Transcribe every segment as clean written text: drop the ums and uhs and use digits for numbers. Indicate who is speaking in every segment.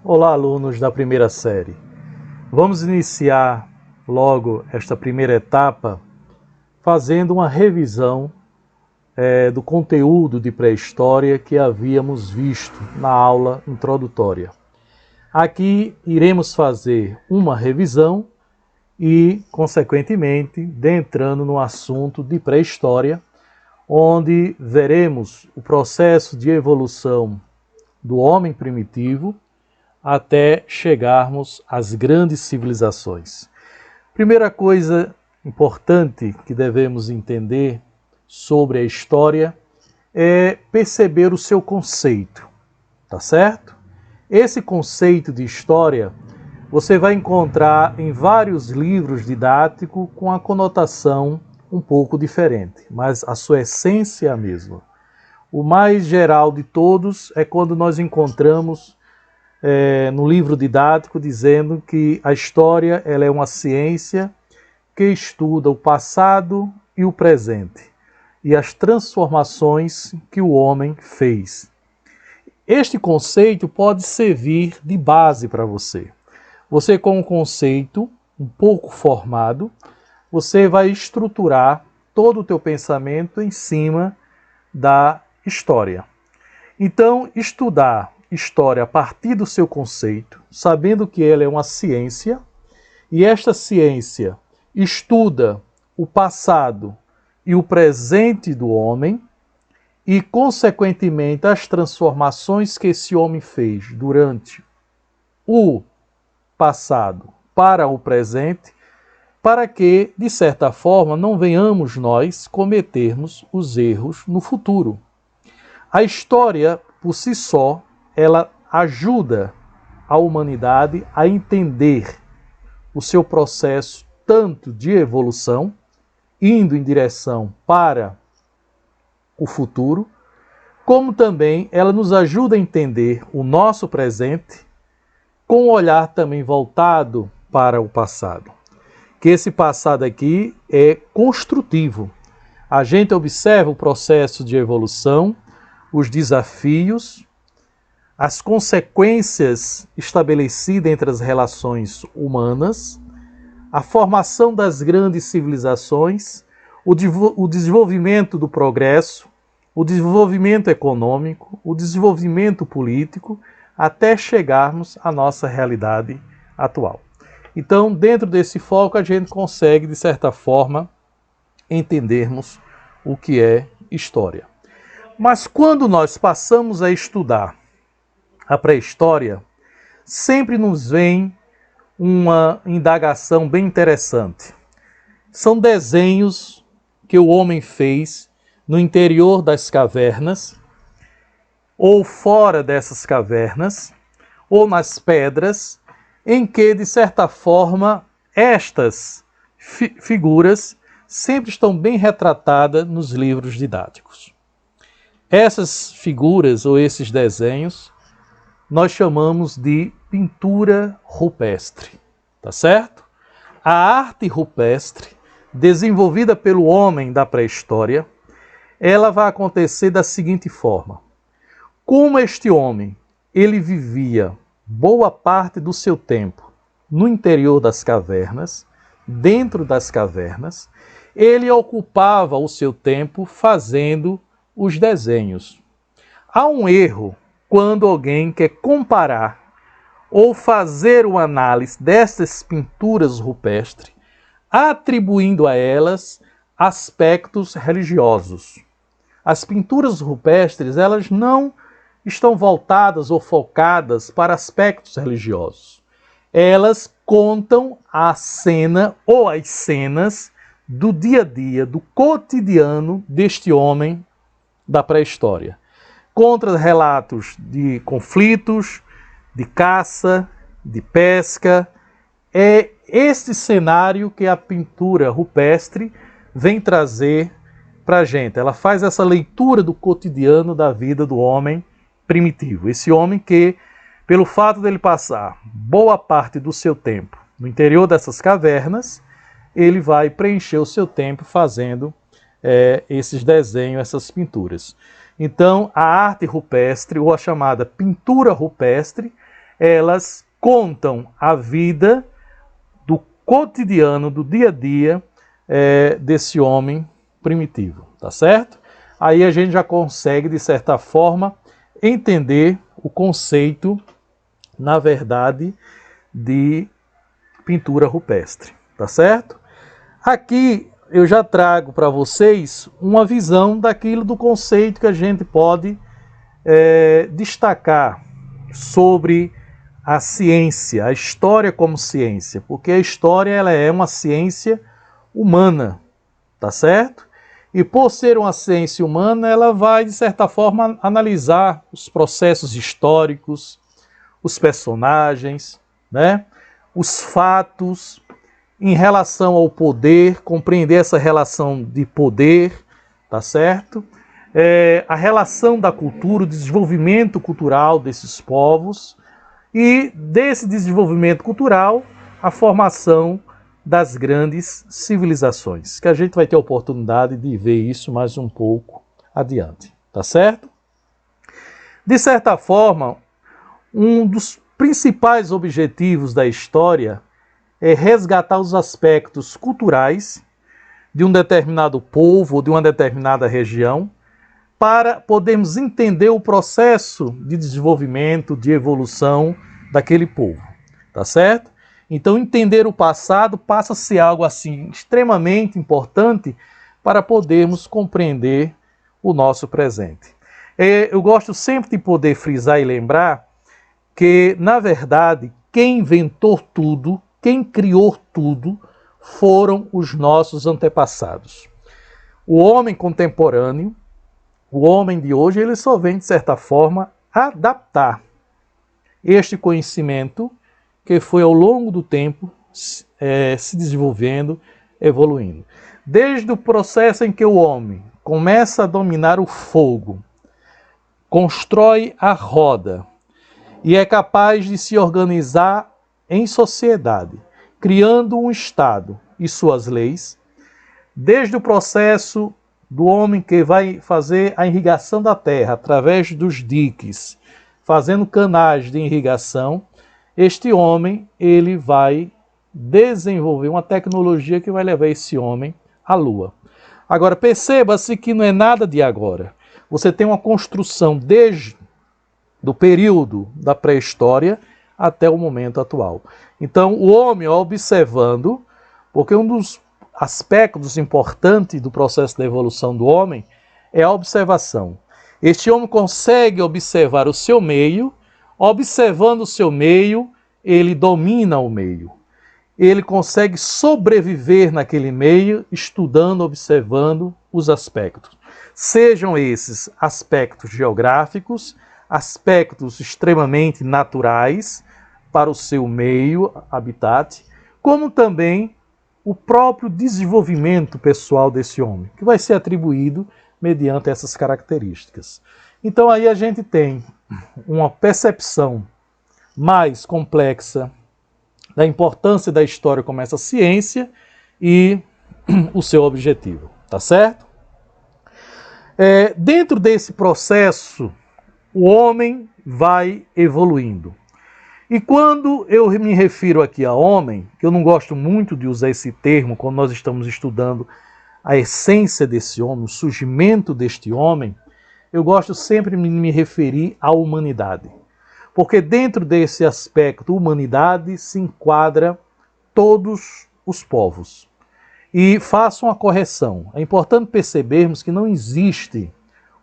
Speaker 1: Olá, alunos da primeira série. Vamos iniciar logo esta primeira etapa fazendo uma revisão do conteúdo de pré-história que havíamos visto na aula introdutória. Aqui iremos fazer uma revisão e, consequentemente, adentrando no assunto de pré-história, onde veremos o processo de evolução do homem primitivo até chegarmos às grandes civilizações. Primeira coisa importante que devemos entender sobre a história é perceber o seu conceito, tá certo? Esse conceito de história você vai encontrar em vários livros didáticos com a conotação um pouco diferente, mas a sua essência é a mesma. O mais geral de todos é quando nós encontramos no livro didático dizendo que a história ela é uma ciência que estuda o passado e o presente e as transformações que o homem fez. Este conceito pode servir de base para você. Você, com um conceito um pouco formado, você vai estruturar todo o teu pensamento em cima da história. Então, estudar história a partir do seu conceito, sabendo que ela é uma ciência, e esta ciência estuda o passado e o presente do homem, e, consequentemente, as transformações que esse homem fez durante o passado para o presente, para que, de certa forma, não venhamos nós cometermos os erros no futuro. A história, por si só, ela ajuda a humanidade a entender o seu processo tanto de evolução, indo em direção para o futuro, como também ela nos ajuda a entender o nosso presente com um olhar também voltado para o passado. Que esse passado aqui é construtivo. A gente observa o processo de evolução, os desafios, as consequências estabelecidas entre as relações humanas, a formação das grandes civilizações, o desenvolvimento do progresso, o desenvolvimento econômico, o desenvolvimento político, até chegarmos à nossa realidade atual. Então, dentro desse foco, a gente consegue, de certa forma, entendermos o que é história. Mas quando nós passamos a estudar a pré-história, sempre nos vem uma indagação bem interessante. São desenhos que o homem fez no interior das cavernas, ou fora dessas cavernas, ou nas pedras, em que, de certa forma, estas figuras sempre estão bem retratadas nos livros didáticos. Essas figuras ou esses desenhos nós chamamos de pintura rupestre, tá certo? A arte rupestre, desenvolvida pelo homem da pré-história, ela vai acontecer da seguinte forma. Como este homem, ele vivia boa parte do seu tempo no interior das cavernas, dentro das cavernas, ele ocupava o seu tempo fazendo os desenhos. Há um erro quando alguém quer comparar ou fazer uma análise dessas pinturas rupestres, atribuindo a elas aspectos religiosos. As pinturas rupestres, elas não estão voltadas ou focadas para aspectos religiosos. Elas contam a cena ou as cenas do dia a dia, do cotidiano deste homem da pré-história. Contra relatos de conflitos, de caça, de pesca. É este cenário que a pintura rupestre vem trazer para a gente. Ela faz essa leitura do cotidiano da vida do homem primitivo. Esse homem que, pelo fato dele passar boa parte do seu tempo no interior dessas cavernas, ele vai preencher o seu tempo fazendo esses desenhos, essas pinturas. Então, a arte rupestre, ou a chamada pintura rupestre, elas contam a vida do cotidiano, do dia a dia desse homem primitivo, tá certo? Aí a gente já consegue, de certa forma, entender o conceito, na verdade, de pintura rupestre, tá certo? Aqui eu já trago para vocês uma visão do conceito que a gente pode destacar sobre a ciência, a história como ciência, porque a história ela é uma ciência humana, tá certo? E por ser uma ciência humana, ela vai, de certa forma, analisar os processos históricos, os personagens, né? Os fatos em relação ao poder, compreender essa relação de poder, tá certo? A relação da cultura, o desenvolvimento cultural desses povos e desse desenvolvimento cultural, a formação das grandes civilizações, que a gente vai ter a oportunidade de ver isso mais um pouco adiante, tá certo? De certa forma, um dos principais objetivos da história é resgatar os aspectos culturais de um determinado povo ou de uma determinada região para podermos entender o processo de desenvolvimento, de evolução daquele povo, tá certo? Então, entender o passado passa a ser algo assim extremamente importante para podermos compreender o nosso presente. Eu gosto sempre de poder frisar e lembrar que, na verdade, quem inventou tudo, quem criou tudo, foram os nossos antepassados. O homem contemporâneo, o homem de hoje, ele só vem, de certa forma, adaptar este conhecimento que foi ao longo do tempo se desenvolvendo, evoluindo. Desde o processo em que o homem começa a dominar o fogo, constrói a roda e é capaz de se organizar em sociedade, criando um Estado e suas leis, desde o processo do homem que vai fazer a irrigação da terra através dos diques, fazendo canais de irrigação, este homem ele vai desenvolver uma tecnologia que vai levar esse homem à Lua. Agora, perceba-se que não é nada de agora. Você tem uma construção desde do período da pré-história até o momento atual. Então, o homem, observando, porque um dos aspectos importantes do processo da evolução do homem é a observação. Este homem consegue observar o seu meio, observando o seu meio, ele domina o meio. Ele consegue sobreviver naquele meio, estudando, observando os aspectos. Sejam esses aspectos geográficos, aspectos extremamente naturais para o seu meio, habitat, como também o próprio desenvolvimento pessoal desse homem, que vai ser atribuído mediante essas características. Então aí a gente tem uma percepção mais complexa da importância da história como essa ciência e o seu objetivo, tá certo? Dentro desse processo, o homem vai evoluindo. E quando eu me refiro aqui a homem, que eu não gosto muito de usar esse termo quando nós estamos estudando a essência desse homem, o surgimento deste homem, eu gosto sempre de me referir à humanidade. Porque dentro desse aspecto humanidade se enquadra todos os povos. E faço uma correção. É importante percebermos que não existe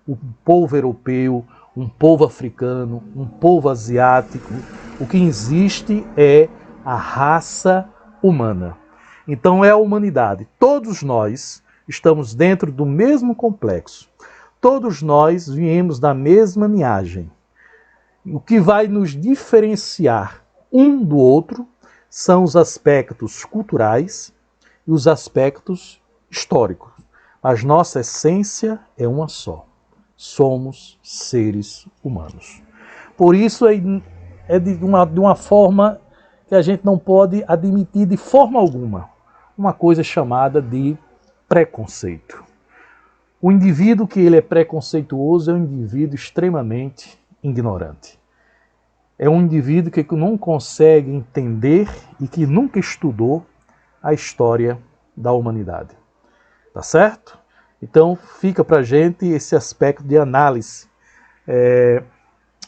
Speaker 1: um povo europeu, um povo africano, um povo asiático. O que existe é a raça humana. Então é a humanidade. Todos nós estamos dentro do mesmo complexo. Todos nós viemos da mesma linhagem. O que vai nos diferenciar um do outro são os aspectos culturais e os aspectos históricos. Mas nossa essência é uma só. Somos seres humanos. Por isso é de uma forma que a gente não pode admitir de forma alguma uma coisa chamada de preconceito. O indivíduo que ele é preconceituoso é um indivíduo extremamente ignorante. é um indivíduo que não consegue entender e que nunca estudou a história da humanidade. Tá certo? Então fica para a gente esse aspecto de análise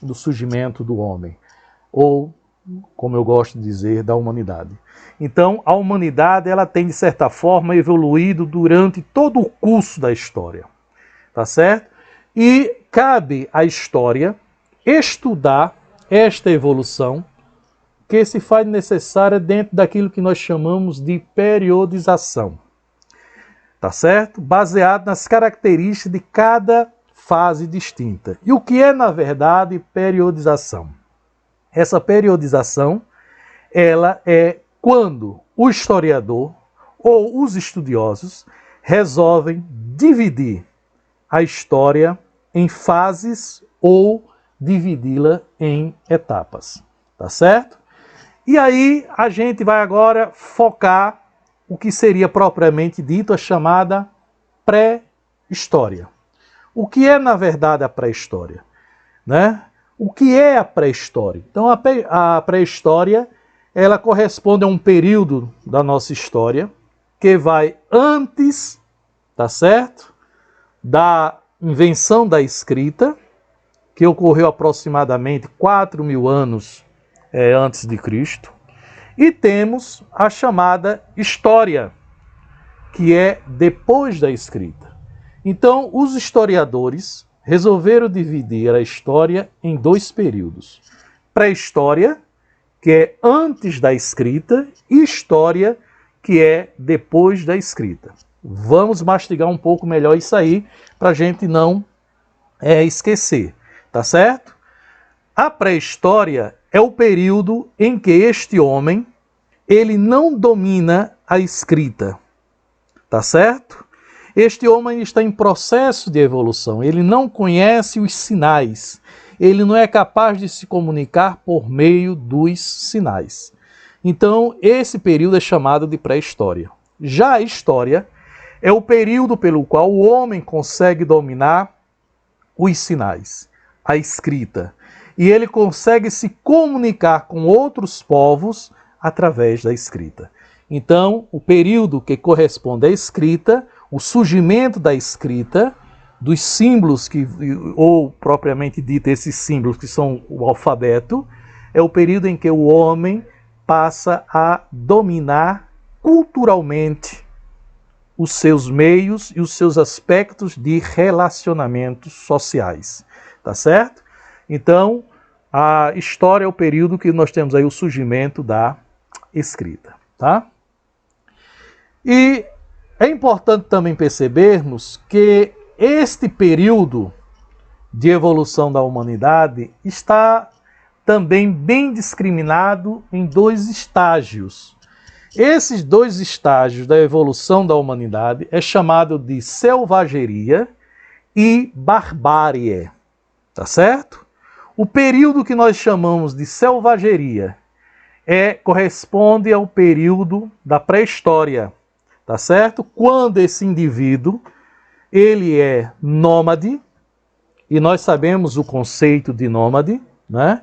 Speaker 1: do surgimento do homem, ou, como eu gosto de dizer, da humanidade. Então, a humanidade ela tem, de certa forma, evoluído durante todo o curso da história. Tá certo? E cabe à história estudar esta evolução que se faz necessária dentro daquilo que nós chamamos de periodização. Tá certo? Baseado nas características de cada fase distinta. E o que é, na verdade, periodização? Essa periodização, ela é quando o historiador ou os estudiosos resolvem dividir a história em fases ou dividi-la em etapas. Tá certo? E aí a gente vai agora focar o que seria propriamente dito a chamada pré-história. O que é, na verdade, a pré-história? Né? O que é a pré-história? Então, a pré-história, ela corresponde a um período da nossa história que vai antes, tá certo? Da invenção da escrita, que ocorreu aproximadamente 4.000 anos antes de Cristo. E temos a chamada história, que é depois da escrita. Então, os historiadores resolveram dividir a história em dois períodos. Pré-história, que é antes da escrita, e história, que é depois da escrita. Vamos mastigar um pouco melhor isso aí, para a gente não esquecer, tá certo? A pré-história é o período em que este homem, ele não domina a escrita, tá certo? Este homem está em processo de evolução, ele não conhece os sinais, ele não é capaz de se comunicar por meio dos sinais. Então, esse período é chamado de pré-história. Já a história é o período pelo qual o homem consegue dominar os sinais, a escrita, e ele consegue se comunicar com outros povos através da escrita. Então, o período que corresponde à escrita, o surgimento da escrita, dos símbolos, ou propriamente dito, esses símbolos que são o alfabeto, é o período em que o homem passa a dominar culturalmente os seus meios e os seus aspectos de relacionamentos sociais. Tá certo? Então, a história é o período que nós temos aí o surgimento da escrita. Tá? E é importante também percebermos que este período de evolução da humanidade está também bem discriminado em dois estágios. Esses dois estágios da evolução da humanidade é chamado de selvageria e barbárie, tá certo? O período que nós chamamos de selvageria corresponde ao período da pré-história, tá certo? Quando esse indivíduo ele é nômade, e nós sabemos o conceito de nômade, né?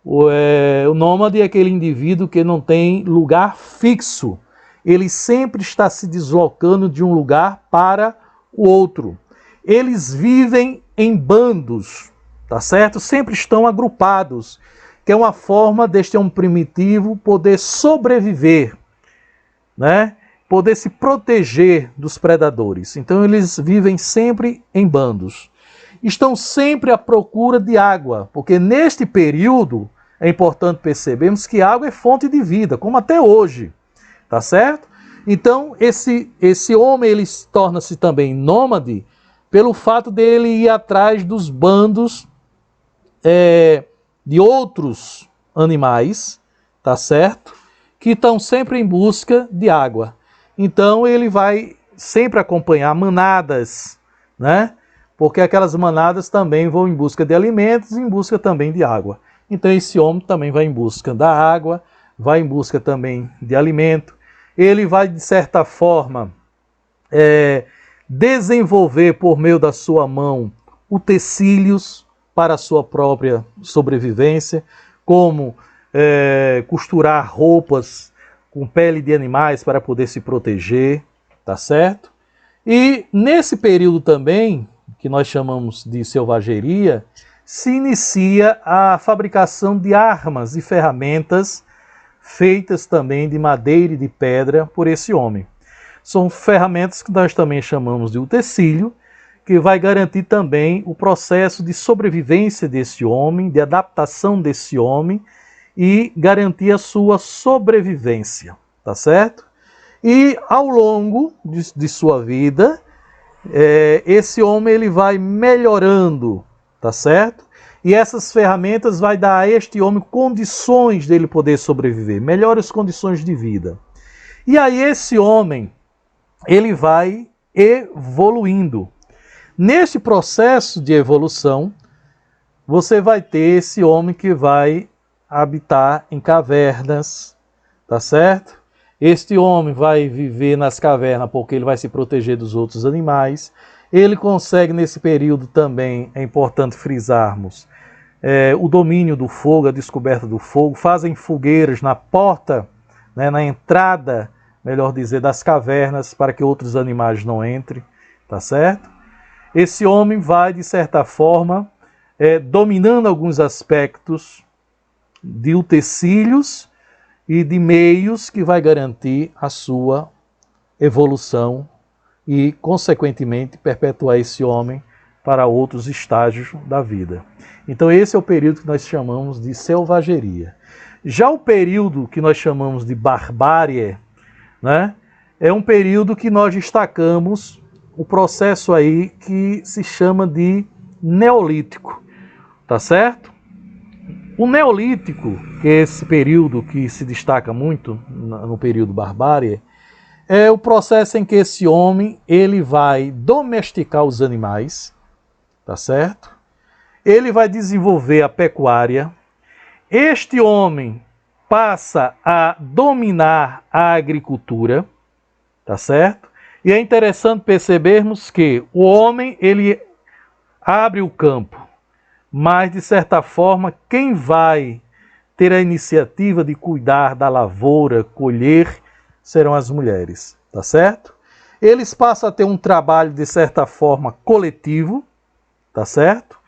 Speaker 1: O nômade é aquele indivíduo que não tem lugar fixo. Ele sempre está se deslocando de um lugar para o outro. Eles vivem em bandos, tá certo? Sempre estão agrupados, que é uma forma deste homem primitivo poder sobreviver, né? Poder se proteger dos predadores. Então eles vivem sempre em bandos. Estão sempre à procura de água, porque neste período é importante percebermos que água é fonte de vida, como até hoje, tá certo? Então esse homem ele torna-se também nômade pelo fato dele ir atrás dos bandos de outros animais, tá certo? Que estão sempre em busca de água. Então ele vai sempre acompanhar manadas, né? Porque aquelas manadas também vão em busca de alimentos e em busca também de água. Então esse homem também vai em busca da água, vai em busca também de alimento. Ele vai, de certa forma, desenvolver por meio da sua mão utensílios para a sua própria sobrevivência, como costurar roupas com pele de animais para poder se proteger, tá certo? E nesse período também, que nós chamamos de selvageria, se inicia a fabricação de armas e ferramentas feitas também de madeira e de pedra por esse homem. São ferramentas que nós também chamamos de utensílio, que vai garantir também o processo de sobrevivência desse homem, de adaptação desse homem e garantir a sua sobrevivência, tá certo? E ao longo de sua vida, esse homem ele vai melhorando, tá certo? E essas ferramentas vai dar a este homem condições dele poder sobreviver, melhores condições de vida. E aí esse homem, ele vai evoluindo. Neste processo de evolução, você vai ter esse homem que vai habitar em cavernas, tá certo? Este homem vai viver nas cavernas porque ele vai se proteger dos outros animais. Ele consegue nesse período também, é importante frisarmos, o domínio do fogo, a descoberta do fogo, fazem fogueiras na porta, né, na entrada, melhor dizer, das cavernas, para que outros animais não entrem, tá certo? Esse homem vai, de certa forma, dominando alguns aspectos de utensílios e de meios que vai garantir a sua evolução e, consequentemente, perpetuar esse homem para outros estágios da vida. Então esse é o período que nós chamamos de selvageria. Já o período que nós chamamos de barbárie, né, é um período que nós destacamos o processo aí que se chama de Neolítico, tá certo? O Neolítico, que é esse período que se destaca muito no período barbárie, é o processo em que esse homem ele vai domesticar os animais, tá certo? Ele vai desenvolver a pecuária. Este homem passa a dominar a agricultura, tá certo? E é interessante percebermos que o homem ele abre o campo, mas de certa forma quem vai ter a iniciativa de cuidar da lavoura, colher, serão as mulheres, tá certo? Eles passam a ter um trabalho de certa forma coletivo, tá certo?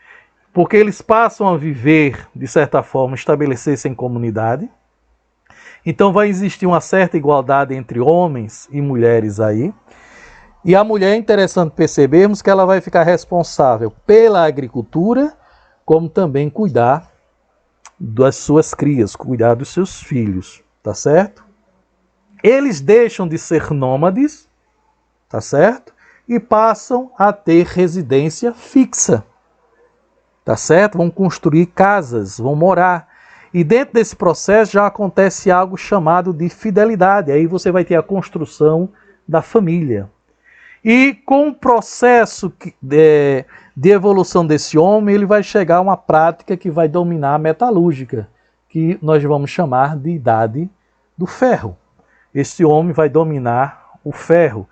Speaker 1: Porque eles passam a viver, de certa forma, estabelecer-se em comunidade. Então vai existir uma certa igualdade entre homens e mulheres aí. E a mulher, é interessante percebermos que ela vai ficar responsável pela agricultura, como também cuidar das suas crias, cuidar dos seus filhos, tá certo? Eles deixam de ser nômades, tá certo? E passam a ter residência fixa, tá certo? Vão construir casas, vão morar. E dentro desse processo já acontece algo chamado de fidelidade. Aí você vai ter a construção da família. E com o processo de evolução desse homem, ele vai chegar a uma prática que vai dominar a metalúrgica, que nós vamos chamar de idade do ferro. Esse homem vai dominar o ferro,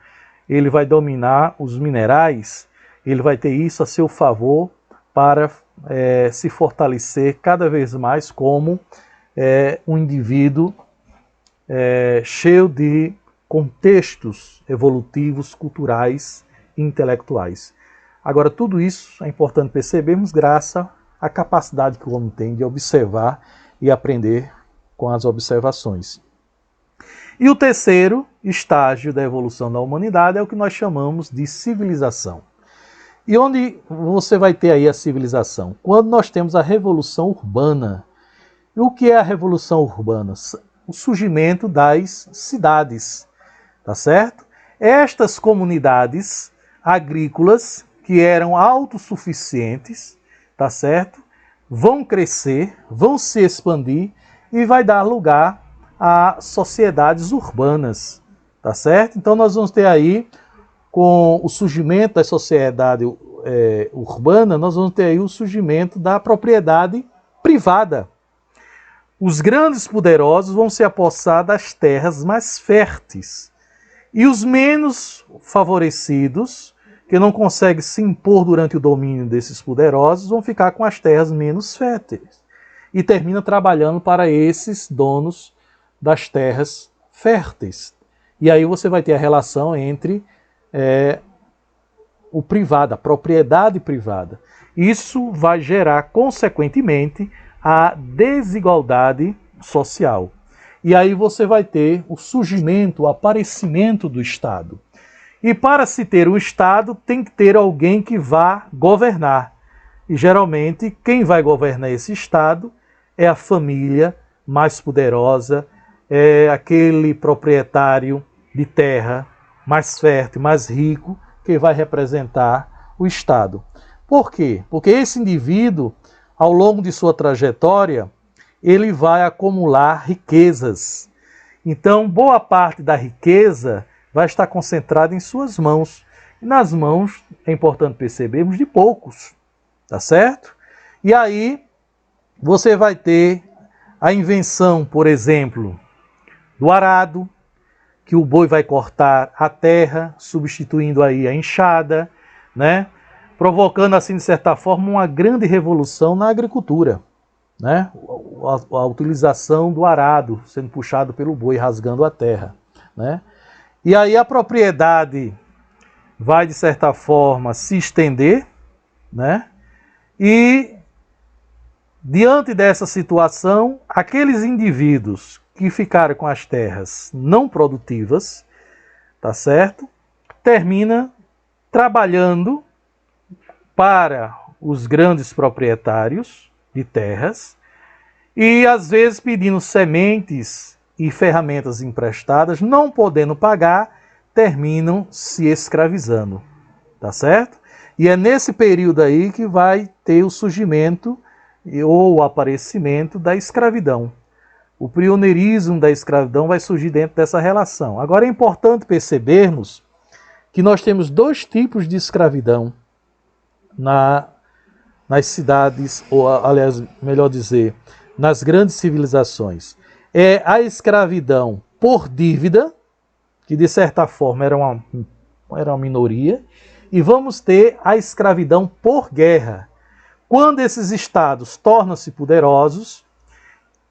Speaker 1: ele vai dominar os minerais, ele vai ter isso a seu favor para se fortalecer cada vez mais como um indivíduo cheio de contextos evolutivos, culturais e intelectuais. Agora, tudo isso é importante percebermos graças à capacidade que o homem tem de observar e aprender com as observações. E o terceiro estágio da evolução da humanidade é o que nós chamamos de civilização. E onde você vai ter aí a civilização? Quando nós temos a revolução urbana. E o que é a revolução urbana? O surgimento das cidades, tá certo? Estas comunidades agrícolas que eram autossuficientes, tá certo? Vão crescer, vão se expandir e vai dar lugar a sociedades urbanas, tá certo? Então nós vamos ter aí, com o surgimento da sociedade urbana, nós vamos ter aí o surgimento da propriedade privada. Os grandes poderosos vão se apossar das terras mais férteis. E os menos favorecidos, que não conseguem se impor durante o domínio desses poderosos, vão ficar com as terras menos férteis. e termina trabalhando para esses donos das terras férteis. E aí você vai ter a relação entre o privado, a propriedade privada. Isso vai gerar, consequentemente, a desigualdade social. E aí você vai ter o surgimento, o aparecimento do Estado. E para se ter um Estado, tem que ter alguém que vá governar. E geralmente, quem vai governar esse Estado é a família mais poderosa, é aquele proprietário de terra mais fértil, mais rico, que vai representar o Estado. Por quê? Porque esse indivíduo, ao longo de sua trajetória, ele vai acumular riquezas. Então, boa parte da riqueza vai estar concentrada em suas mãos. E nas mãos, é importante percebermos, de poucos. Tá certo? E aí, você vai ter a invenção, por exemplo, do arado, que o boi vai cortar a terra, substituindo aí a enxada, né? Provocando, assim, de certa forma, uma grande revolução na agricultura, né? A utilização do arado sendo puxado pelo boi, rasgando a terra, né? E aí a propriedade vai, de certa forma, se estender, né? E, diante dessa situação, aqueles indivíduos que ficaram com as terras não produtivas, tá certo? Termina trabalhando para os grandes proprietários de terras e, às vezes, pedindo sementes e ferramentas emprestadas, não podendo pagar, terminam se escravizando, tá certo? E é nesse período aí que vai ter o surgimento ou o aparecimento da escravidão. O pioneirismo da escravidão vai surgir dentro dessa relação. Agora é importante percebermos que nós temos dois tipos de escravidão nas cidades, ou aliás, melhor dizer, nas grandes civilizações. É a escravidão por dívida, que de certa forma era uma minoria, e vamos ter a escravidão por guerra. Quando esses estados tornam-se poderosos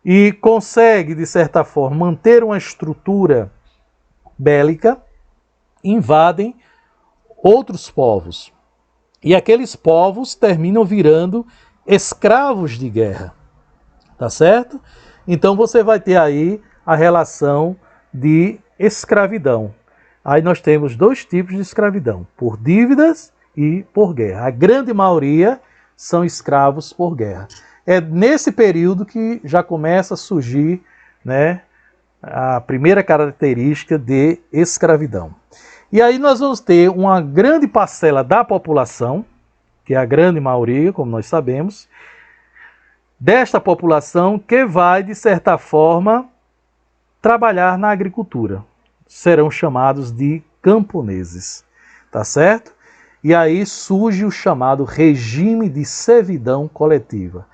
Speaker 1: e conseguem, de certa forma, manter uma estrutura bélica, invadem outros povos. E aqueles povos terminam virando escravos de guerra. Tá certo? Então você vai ter aí a relação de escravidão. Aí nós temos dois tipos de escravidão, por dívidas e por guerra. A grande maioria são escravos por guerra. É nesse período que já começa a surgir, né, a primeira característica de escravidão. E aí nós vamos ter uma grande parcela da população, que é a grande maioria, como nós sabemos, desta população que vai, de certa forma, trabalhar na agricultura. Serão chamados de camponeses, tá certo? E aí surge o chamado regime de servidão coletiva.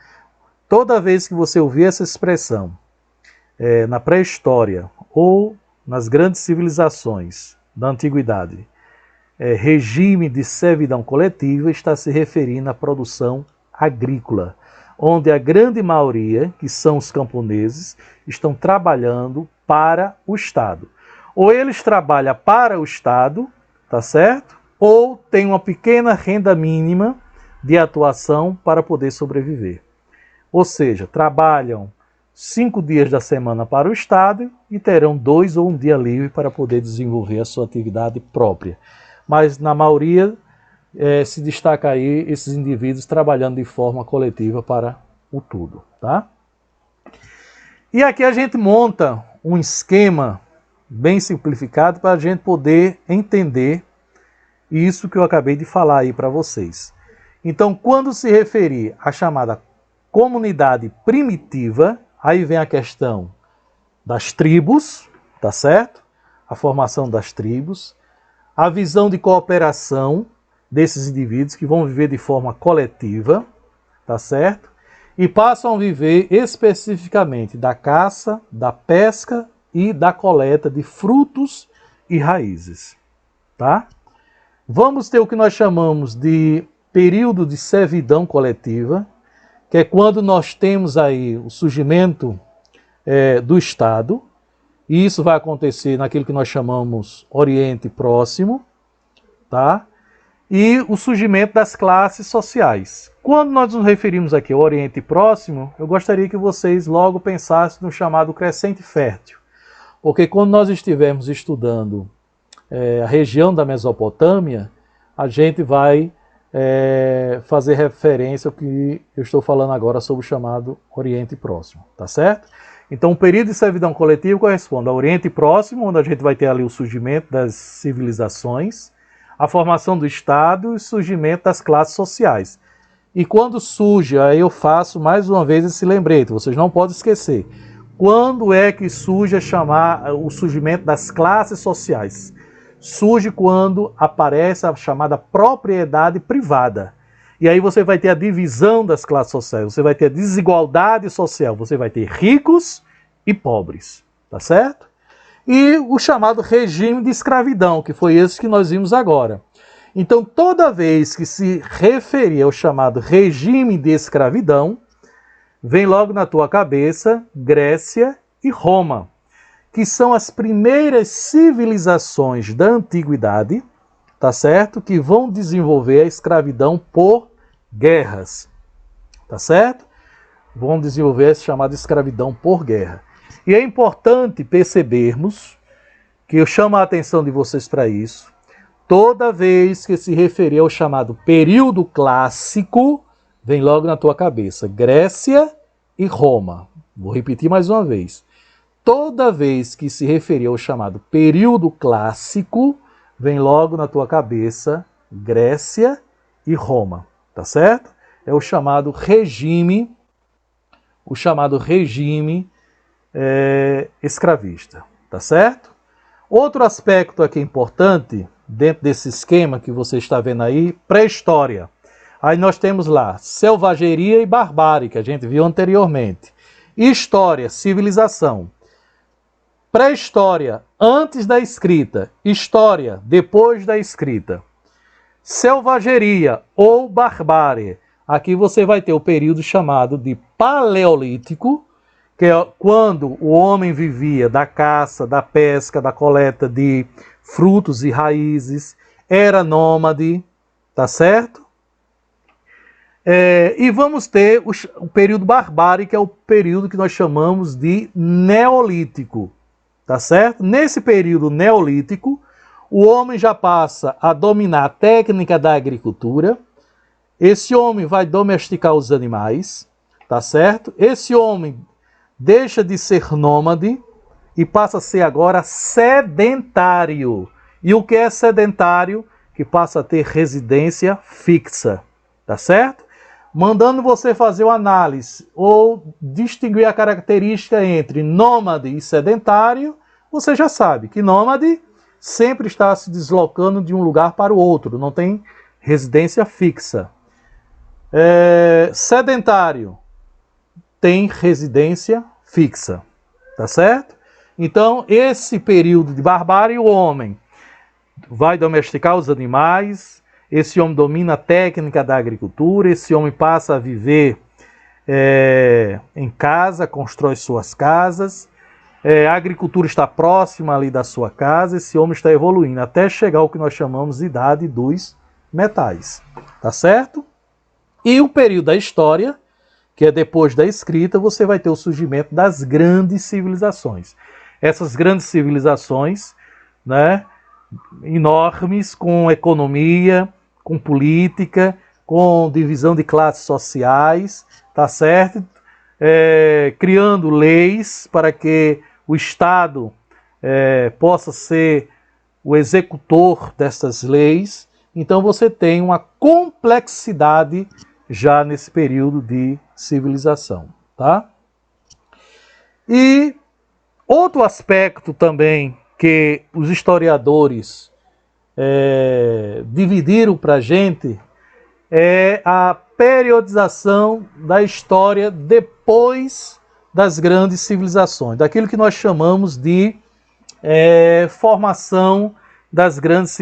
Speaker 1: Toda vez que você ouvir essa expressão na pré-história ou nas grandes civilizações da antiguidade, regime de servidão coletiva está se referindo à produção agrícola, onde a grande maioria, que são os camponeses, estão trabalhando para o Estado. Ou eles trabalham para o Estado, tá certo? Ou tem uma pequena renda mínima de atuação para poder sobreviver. Ou seja, trabalham 5 dias da semana para o Estado e terão 2 ou 1 dia livre para poder desenvolver a sua atividade própria. Mas na maioria se destaca aí esses indivíduos trabalhando de forma coletiva para o tudo, tá? E aqui a gente monta um esquema bem simplificado para a gente poder entender isso que eu acabei de falar aí para vocês. Então, quando se referir à chamada comunidade primitiva, aí vem a questão das tribos, tá certo? A formação das tribos, a visão de cooperação desses indivíduos que vão viver de forma coletiva, tá certo? E passam a viver especificamente da caça, da pesca e da coleta de frutos e raízes, tá? Vamos ter o que nós chamamos de período de servidão coletiva, que é quando nós temos aí o surgimento do Estado, e isso vai acontecer naquilo que nós chamamos Oriente Próximo, tá? E o surgimento das classes sociais. Quando nós nos referimos aqui ao Oriente Próximo, eu gostaria que vocês logo pensassem no chamado Crescente Fértil, porque quando nós estivermos estudando a região da Mesopotâmia, a gente vai fazer referência ao que eu estou falando agora sobre o chamado Oriente Próximo, tá certo? Então o período de servidão coletiva corresponde ao Oriente Próximo, onde a gente vai ter ali o surgimento das civilizações, a formação do Estado e o surgimento das classes sociais. E quando surge, aí eu faço mais uma vez esse lembrete, vocês não podem esquecer, quando é que surge o surgimento das classes sociais? Surge quando aparece a chamada propriedade privada. E aí você vai ter a divisão das classes sociais, você vai ter a desigualdade social, você vai ter ricos e pobres, tá certo? E o chamado regime de escravidão, que foi esse que nós vimos agora. Então, toda vez que se referir ao chamado regime de escravidão, vem logo na tua cabeça Grécia e Roma, que são as primeiras civilizações da antiguidade, tá certo? Que vão desenvolver a escravidão por guerras, tá certo? Vão desenvolver essa chamada escravidão por guerra. E é importante percebermos, que eu chamo a atenção de vocês para isso, toda vez que se referir ao chamado período clássico, vem logo na tua cabeça Grécia e Roma. Vou repetir mais uma vez. Toda vez que se referir ao chamado período clássico, vem logo na tua cabeça Grécia e Roma, tá certo? É o chamado regime escravista, tá certo? Outro aspecto aqui importante, dentro desse esquema que você está vendo aí, pré-história. Aí nós temos lá selvageria e barbárie, que a gente viu anteriormente. História, civilização. Pré-história, antes da escrita. História, depois da escrita. Selvageria ou barbárie. Aqui você vai ter o período chamado de Paleolítico, que é quando o homem vivia da caça, da pesca, da coleta de frutos e raízes, era nômade, tá certo? E vamos ter o período barbárie, que é o período que nós chamamos de Neolítico, tá certo? Nesse período neolítico, o homem já passa a dominar a técnica da agricultura, esse homem vai domesticar os animais, tá certo? Esse homem deixa de ser nômade e passa a ser agora sedentário. E o que é sedentário? Que passa a ter residência fixa, tá certo? Mandando você fazer uma análise ou distinguir a característica entre nômade e sedentário, você já sabe que nômade sempre está se deslocando de um lugar para o outro, não tem residência fixa. Sedentário tem residência fixa, tá certo? Então, esse período de barbárie, o homem vai domesticar os animais, esse homem domina a técnica da agricultura, esse homem passa a viver em casa, constrói suas casas, a agricultura está próxima ali da sua casa, esse homem está evoluindo até chegar ao que nós chamamos de idade dos metais, tá certo? E o período da história, que é depois da escrita, você vai ter o surgimento das grandes civilizações. Essas grandes civilizações, né, enormes, com economia, com política, com divisão de classes sociais, tá certo? Criando leis para que o Estado possa ser o executor dessas leis. Então você tem uma complexidade já nesse período de civilização, tá? E outro aspecto também que os historiadores dividiram para a gente é a periodização da história depois das grandes civilizações, daquilo que nós chamamos de formação das grandes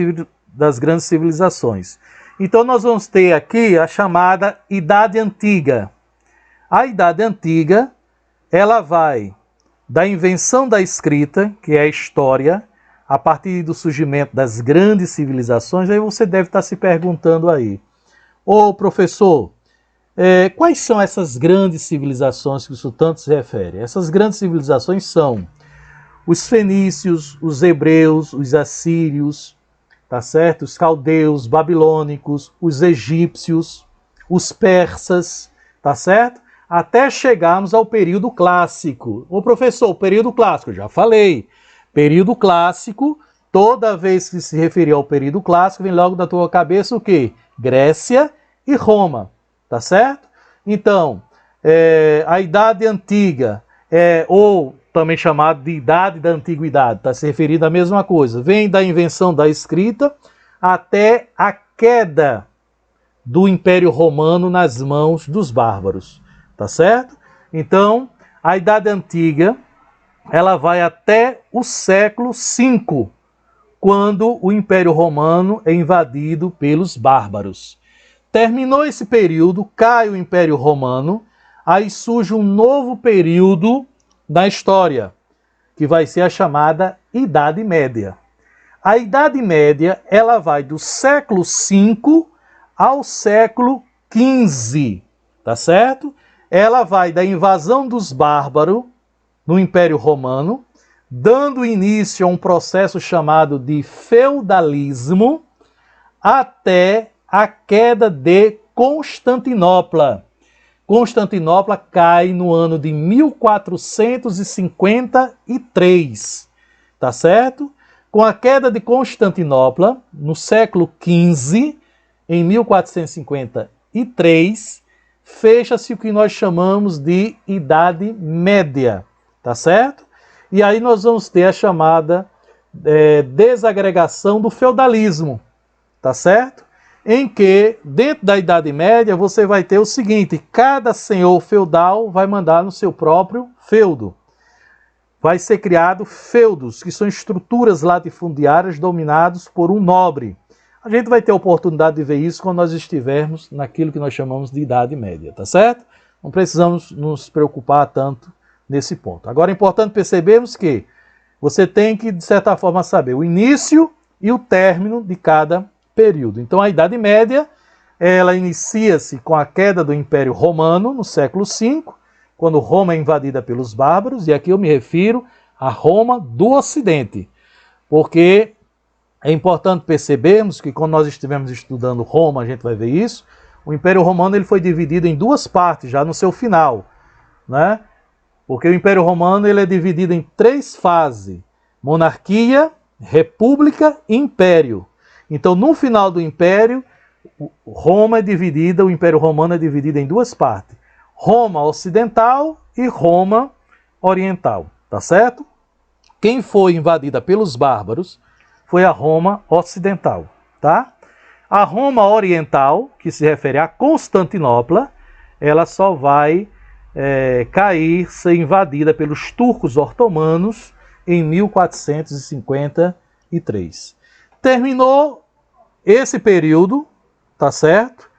Speaker 1: civilizações. Então nós vamos ter aqui a chamada Idade Antiga, A Idade Antiga, ela vai da invenção da escrita, que é a história, a partir do surgimento das grandes civilizações. Aí você deve estar se perguntando aí, ô professor, quais são essas grandes civilizações que isso tanto se refere? Essas grandes civilizações são os fenícios, os hebreus, os assírios, tá certo? Os caldeus, babilônicos, os egípcios, os persas, tá certo? Até chegarmos ao período clássico. Ô professor, período clássico, já falei. Período clássico, toda vez que se referir ao período clássico, vem logo da tua cabeça o quê? Grécia e Roma, tá certo? Então, a Idade Antiga, ou também chamado de Idade da Antiguidade, está se referindo à mesma coisa, vem da invenção da escrita até a queda do Império Romano nas mãos dos bárbaros, tá certo? Então, a Idade Antiga, ela vai até o século V, quando o Império Romano é invadido pelos bárbaros. Terminou esse período, cai o Império Romano, aí surge um novo período da história, que vai ser a chamada Idade Média. A Idade Média, ela vai do século V ao século XV, tá certo? Ela vai da invasão dos bárbaros no Império Romano, dando início a um processo chamado de feudalismo, até a queda de Constantinopla. Constantinopla cai no ano de 1453, tá certo? Com a queda de Constantinopla, no século XV, em 1453, fecha-se o que nós chamamos de Idade Média, tá certo? E aí nós vamos ter a chamada desagregação do feudalismo, tá certo? Em que, dentro da Idade Média, você vai ter o seguinte: cada senhor feudal vai mandar no seu próprio feudo. Vai ser criado feudos, que são estruturas latifundiárias dominadas por um nobre. A gente vai ter a oportunidade de ver isso quando nós estivermos naquilo que nós chamamos de Idade Média, tá certo? Não precisamos nos preocupar tanto nesse ponto. Agora é importante percebermos que você tem que, de certa forma, saber o início e o término de cada período. Então a Idade Média, ela inicia-se com a queda do Império Romano no século V, quando Roma é invadida pelos bárbaros, e aqui eu me refiro a Roma do Ocidente, porque é importante percebermos que quando nós estivermos estudando Roma, a gente vai ver isso, o Império Romano ele foi dividido em duas partes, já no seu final, né? Porque o Império Romano ele é dividido em três fases: monarquia, república e império. Então, no final do Império, Roma é dividida, o Império Romano é dividido em duas partes: Roma Ocidental e Roma Oriental, tá certo? Quem foi invadida pelos bárbaros foi a Roma Ocidental, tá? A Roma Oriental, que se refere a Constantinopla, ela só vai cair, ser invadida pelos turcos otomanos em 1453. Terminou esse período, tá certo?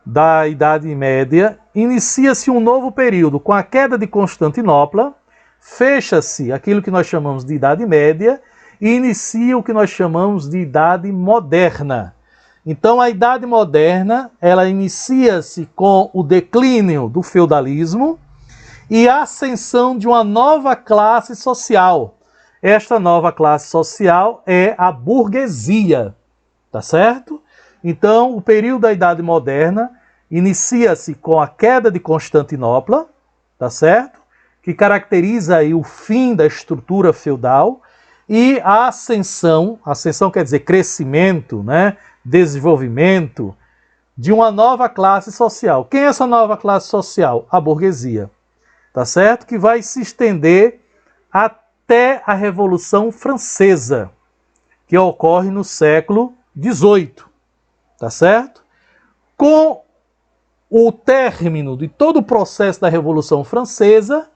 Speaker 1: Da Idade Média, inicia-se um novo período com a queda de Constantinopla, fecha-se aquilo que nós chamamos de Idade Média e inicia o que nós chamamos de Idade Moderna. Então a Idade Moderna, ela inicia-se com o declínio do feudalismo e a ascensão de uma nova classe social. Esta nova classe social é a burguesia, tá certo? Então, o período da Idade Moderna inicia-se com a queda de Constantinopla, tá certo? Que caracteriza aí o fim da estrutura feudal, e a ascensão quer dizer crescimento, né? Desenvolvimento de uma nova classe social. Quem é essa nova classe social? A burguesia, tá certo? Que vai se estender até a Revolução Francesa, que ocorre no século XVIII, tá certo? Com o término de todo o processo da Revolução Francesa,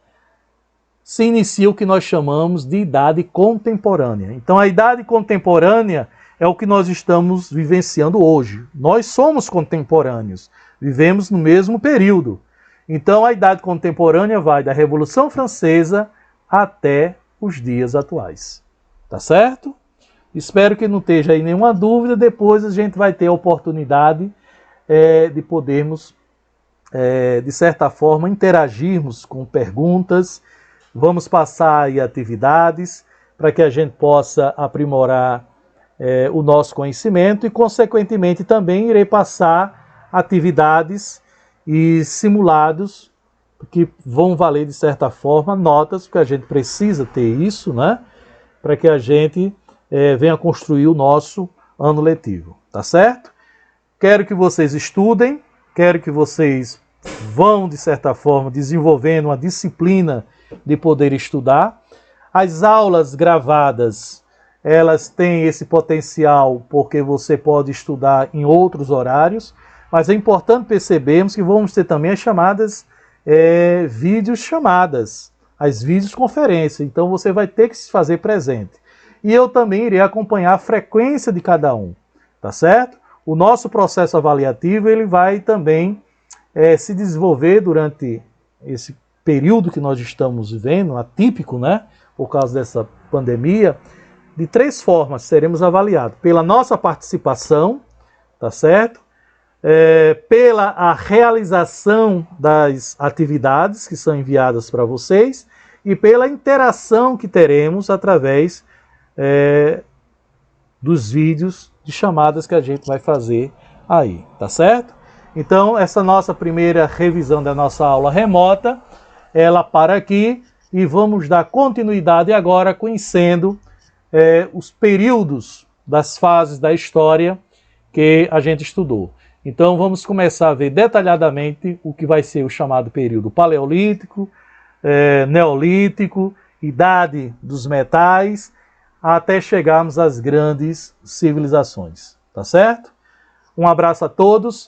Speaker 1: se inicia o que nós chamamos de Idade Contemporânea. Então a Idade Contemporânea é o que nós estamos vivenciando hoje. Nós somos contemporâneos, vivemos no mesmo período. Então a Idade Contemporânea vai da Revolução Francesa até os dias atuais. Tá certo? Espero que não esteja aí nenhuma dúvida. Depois a gente vai ter a oportunidade de podermos, de certa forma, interagirmos com perguntas. Vamos passar aí atividades para que a gente possa aprimorar o nosso conhecimento e, consequentemente, também irei passar atividades e simulados que vão valer, de certa forma, notas, porque a gente precisa ter isso, né? Para que a gente venha construir o nosso ano letivo, tá certo? Quero que vocês estudem, quero que vocês vão, de certa forma, desenvolvendo uma disciplina de poder estudar. As aulas gravadas, elas têm esse potencial porque você pode estudar em outros horários, mas é importante percebermos que vamos ter também as chamadas videochamadas, as videoconferências, então você vai ter que se fazer presente. E eu também irei acompanhar a frequência de cada um, tá certo? O nosso processo avaliativo, ele vai também se desenvolver durante esse período que nós estamos vivendo, atípico, né? Por causa dessa pandemia, de 3 formas seremos avaliados. Pela nossa participação, tá certo? Pela a realização das atividades que são enviadas para vocês e pela interação que teremos através dos vídeos de chamadas que a gente vai fazer aí, tá certo? Então, essa nossa primeira revisão da nossa aula remota, ela para aqui e vamos dar continuidade agora conhecendo os períodos das fases da história que a gente estudou. Então, vamos começar a ver detalhadamente o que vai ser o chamado período paleolítico, neolítico, idade dos metais, até chegarmos às grandes civilizações, tá certo? Um abraço a todos.